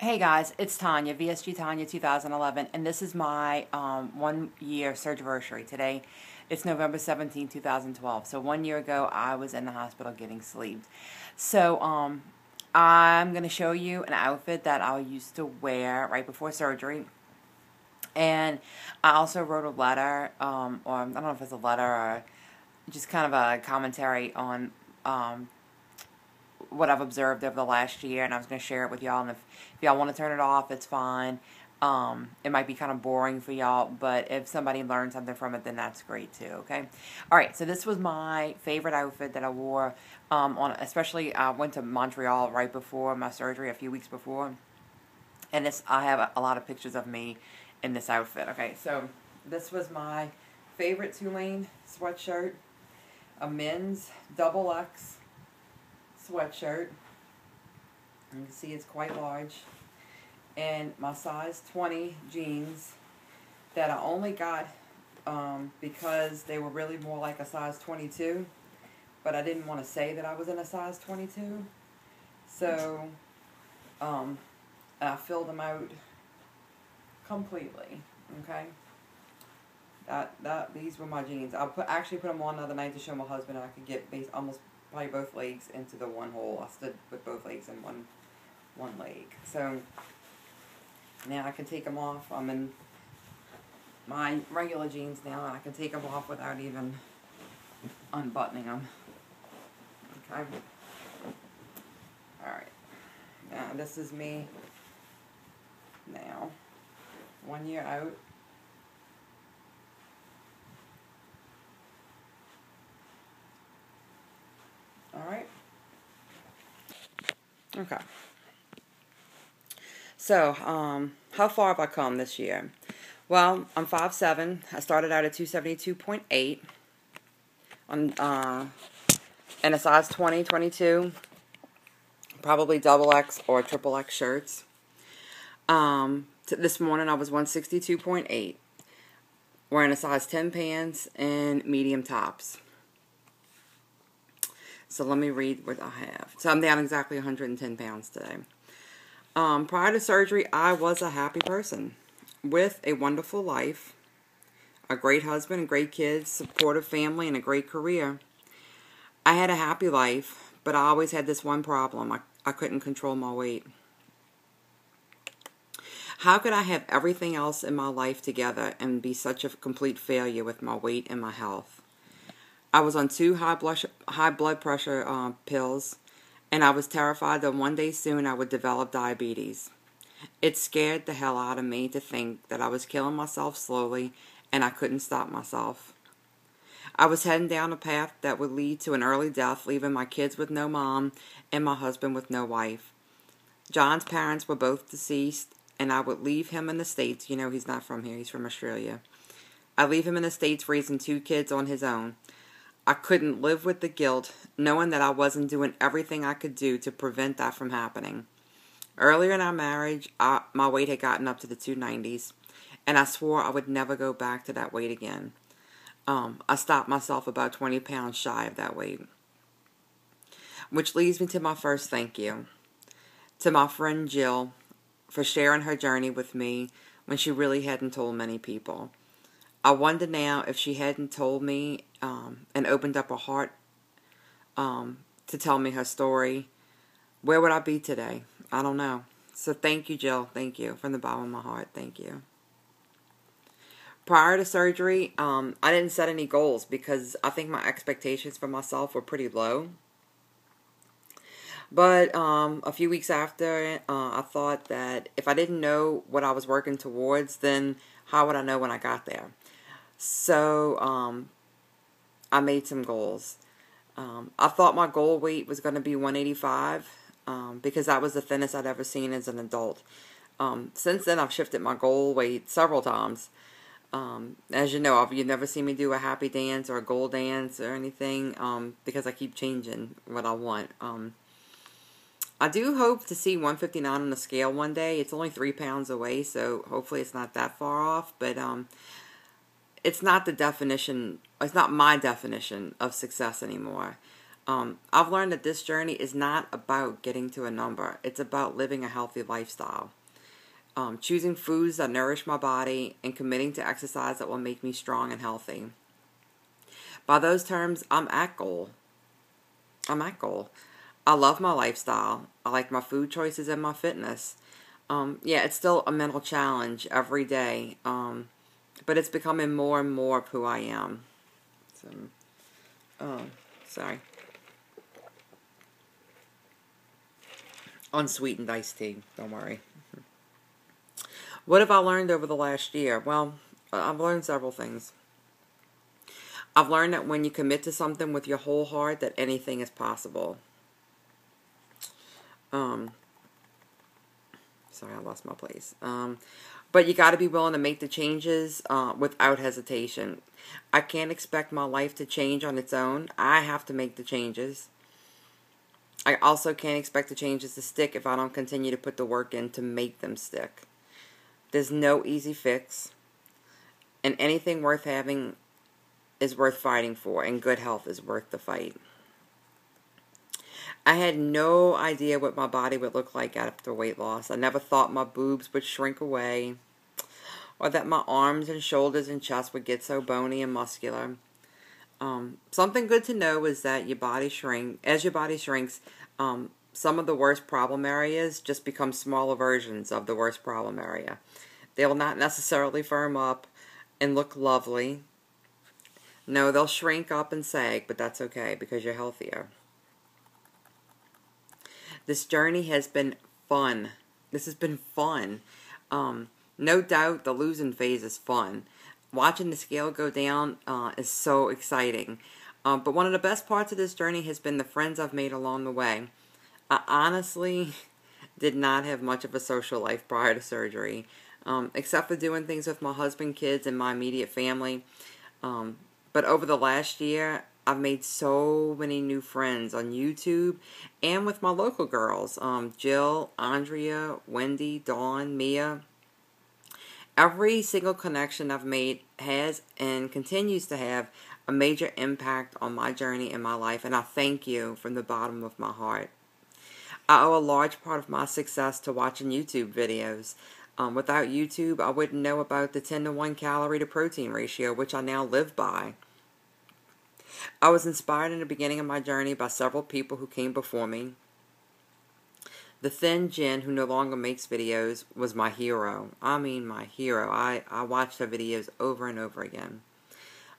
Hey guys, it's Tanya, VSG Tanya 2011, and this is my 1 year surgeversary. Today, it's November 17, 2012. So 1 year ago, I was in the hospital getting sleeved. So I'm going to show you an outfit that I used to wear right before surgery. And I also wrote a letter, or I don't know if it's a letter or just kind of a commentary on what I've observed over the last year, and I was going to share it with y'all. And if y'all want to turn it off, it's fine. It might be kind of boring for y'all, but if somebody learned something from it, then that's great too. Okay. All right. So this was my favorite outfit that I wore. Especially I went to Montreal right before my surgery, a few weeks before, and I have a lot of pictures of me in this outfit. Okay. So this was my favorite Tulane sweatshirt, a men's double X sweatshirt. You can see it's quite large, and my size 20 jeans that I only got because they were really more like a size 22, but I didn't want to say that I was in a size 22, so I filled them out completely. Okay, these were my jeans. Actually put them on the other night to show my husband, and I could get almost probably both legs into the one hole. I stood with both legs in one leg. So now I can take them off. I'm in my regular jeans now, and I can take them off without even unbuttoning them. Okay. Alright. Now this is me now. 1 year out. Alright. Okay. So, how far have I come this year? Well, I'm 5'7". I started out at 272.8 on in a size 20, 22, probably double X or triple X shirts. This morning I was 162.8, wearing a size 10 pants and medium tops. So let me read what I have. So I'm down exactly 110 pounds today. Prior to surgery, I was a happy person with a wonderful life, a great husband, great kids, supportive family, and a great career. I had a happy life, but I always had this one problem. I couldn't control my weight. How could I have everything else in my life together and be such a complete failure with my weight and my health? I was on 2 high blood pressure pills, and I was terrified that one day soon I would develop diabetes. It scared the hell out of me to think that I was killing myself slowly and I couldn't stop myself. I was heading down a path that would lead to an early death, leaving my kids with no mom and my husband with no wife. John's parents were both deceased, and I would leave him in the States. You know, he's not from here, he's from Australia. I leave him in the States raising 2 kids on his own. I couldn't live with the guilt, knowing that I wasn't doing everything I could do to prevent that from happening. Earlier in our marriage, my weight had gotten up to the 290s, and I swore I would never go back to that weight again. I stopped myself about 20 pounds shy of that weight. Which leads me to my first thank you. To my friend Jill for sharing her journey with me when she really hadn't told many people. I wonder now if she hadn't told me and opened up her heart to tell me her story, where would I be today? I don't know. So thank you, Jill. Thank you. From the bottom of my heart. Thank you. Prior to surgery, I didn't set any goals because I think my expectations for myself were pretty low. But a few weeks after, I thought that if I didn't know what I was working towards, then how would I know when I got there? So I made some goals. I thought my goal weight was going to be 185 because that was the thinnest I'd ever seen as an adult. Since then, I've shifted my goal weight several times. As you know, you've never seen me do a happy dance or a goal dance or anything because I keep changing what I want. I do hope to see 159 on the scale one day. It's only 3 pounds away, so hopefully it's not that far off. But it's not the definition. It's not my definition of success anymore. I've learned that this journey is not about getting to a number. It's about living a healthy lifestyle. Choosing foods that nourish my body and committing to exercise that will make me strong and healthy. By those terms, I'm at goal. I love my lifestyle. I like my food choices and my fitness. Yeah, it's still a mental challenge every day, but it's becoming more and more of who I am. So, sorry. Unsweetened iced tea, don't worry. What have I learned over the last year? Well, I've learned several things. I've learned that when you commit to something with your whole heart, that anything is possible. Sorry, I lost my place. But you got to be willing to make the changes without hesitation. I can't expect my life to change on its own. I have to make the changes. I also can't expect the changes to stick if I don't continue to put the work in to make them stick. There's no easy fix. And anything worth having is worth fighting for. And good health is worth the fight. I had no idea what my body would look like after weight loss. I never thought my boobs would shrink away, or that my arms and shoulders and chest would get so bony and muscular. Something good to know is that as your body shrinks, some of the worst problem areas just become smaller versions of the worst problem area. They will not necessarily firm up and look lovely. No, they'll shrink up and sag, but that's okay because you're healthier. This journey has been fun. This has been fun. No doubt the losing phase is fun. Watching the scale go down is so exciting. But one of the best parts of this journey has been the friends I've made along the way. I honestly did not have much of a social life prior to surgery, except for doing things with my husband, kids, and my immediate family. But over the last year, I've made so many new friends on YouTube and with my local girls, Jill, Andrea, Wendy, Dawn, Mia. Every single connection I've made has and continues to have a major impact on my journey in my life, and I thank you from the bottom of my heart. I owe a large part of my success to watching YouTube videos. Without YouTube, I wouldn't know about the 10-to-1 calorie to protein ratio, which I now live by. I was inspired in the beginning of my journey by several people who came before me. The thin Jen, who no longer makes videos, was my hero. I mean, my hero. I watched her videos over and over again.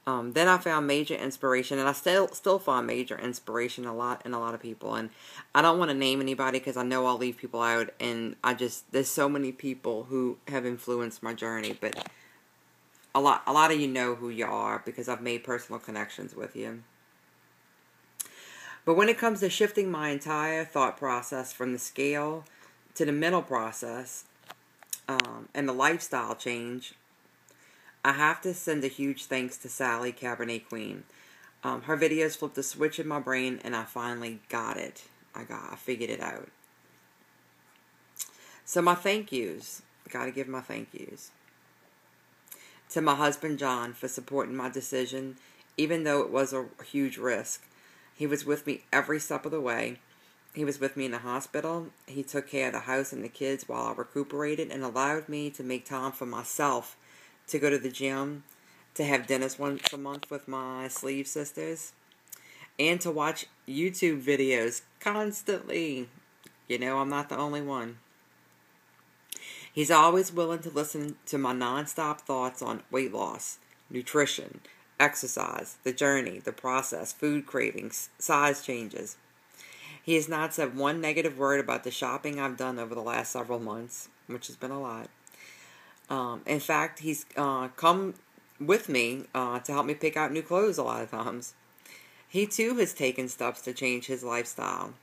Then I found major inspiration, and I still find major inspiration in a lot of people. And I don't want to name anybody because I know I'll leave people out. And there's so many people who have influenced my journey, but a lot of you know who you are because I've made personal connections with you. But when it comes to shifting my entire thought process from the scale to the mental process and the lifestyle change, I have to send a huge thanks to Sally, Cabernet Queen. Her videos flipped a switch in my brain, and I finally got it. I figured it out. So my thank yous. Gotta give my thank yous. To my husband, John, for supporting my decision, even though it was a huge risk. He was with me every step of the way. He was with me in the hospital. He took care of the house and the kids while I recuperated and allowed me to make time for myself, to go to the gym, to have dinners once a month with my sleeve sisters, and to watch YouTube videos constantly. You know, I'm not the only one. He's always willing to listen to my nonstop thoughts on weight loss, nutrition, exercise, the journey, the process, food cravings, size changes. He has not said one negative word about the shopping I've done over the last several months, which has been a lot. In fact, he's come with me to help me pick out new clothes a lot of times. He too has taken steps to change his lifestyle.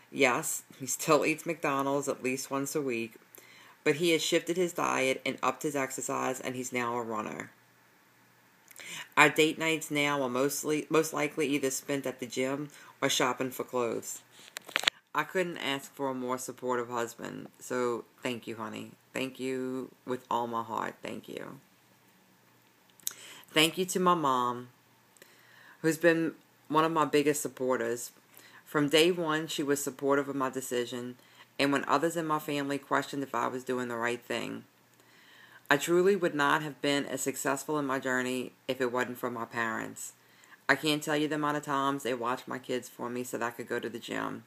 Yes, he still eats McDonald's at least once a week, but he has shifted his diet and upped his exercise, and he's now a runner. Our date nights now are most likely either spent at the gym or shopping for clothes. I couldn't ask for a more supportive husband, so thank you, honey. Thank you with all my heart. Thank you. Thank you to my mom, who's been one of my biggest supporters. From day one, she was supportive of my decision, and when others in my family questioned if I was doing the right thing. I truly would not have been as successful in my journey if it wasn't for my parents. I can't tell you the amount of times they watched my kids for me so that I could go to the gym.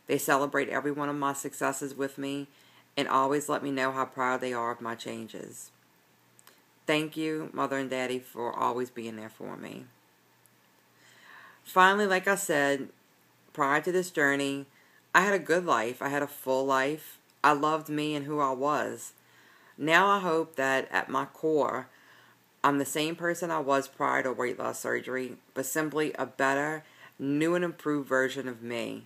They celebrate every one of my successes with me and always let me know how proud they are of my changes. Thank you, Mother and Daddy, for always being there for me. Finally, like I said, prior to this journey, I had a good life. I had a full life. I loved me and who I was. Now I hope that at my core, I'm the same person I was prior to weight loss surgery, but simply a better, new and improved version of me.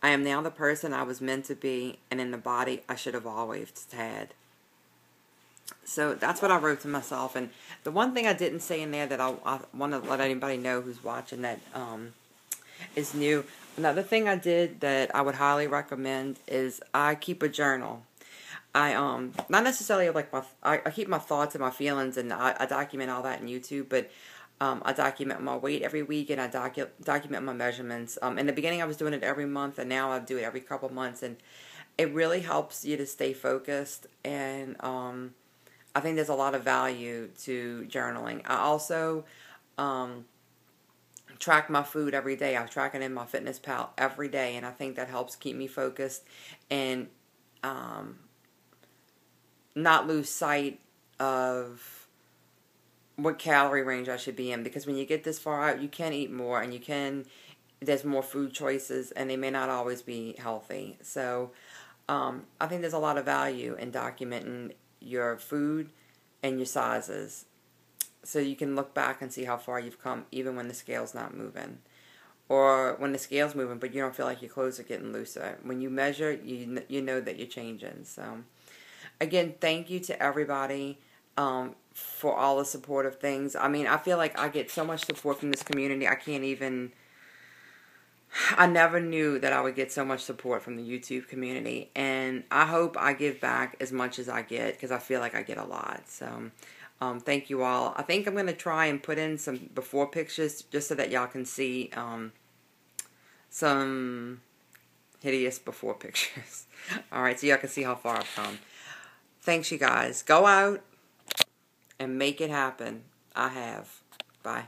I am now the person I was meant to be and in the body I should have always had. So that's what I wrote to myself. And the one thing I didn't say in there that I want to let anybody know who's watching that is new. Another thing I did that I would highly recommend is I keep a journal. I not necessarily like I keep my thoughts and my feelings, and I document all that in YouTube, but I document my weight every week, and I document my measurements. In the beginning I was doing it every month, and now I do it every couple months, and it really helps you to stay focused, and I think there's a lot of value to journaling. I also track my food every day. I track it in my MyFitnessPal every day, and I think that helps keep me focused and not lose sight of what calorie range I should be in, because when you get this far out, you can eat more, and there's more food choices, and they may not always be healthy. So I think there's a lot of value in documenting your food and your sizes, so you can look back and see how far you've come, even when the scale's not moving, or when the scale's moving but you don't feel like your clothes are getting looser. When you measure, you know that you're changing. So again, thank you to everybody for all the supportive things. I mean, I feel like I get so much support from this community. I never knew that I would get so much support from the YouTube community, and I hope I give back as much as I get, because I feel like I get a lot. So thank you all. I think I'm going to try and put in some before pictures just so that y'all can see some hideous before pictures. Alright, so y'all can see how far I've come. Thanks, you guys. Go out and make it happen. I have. Bye.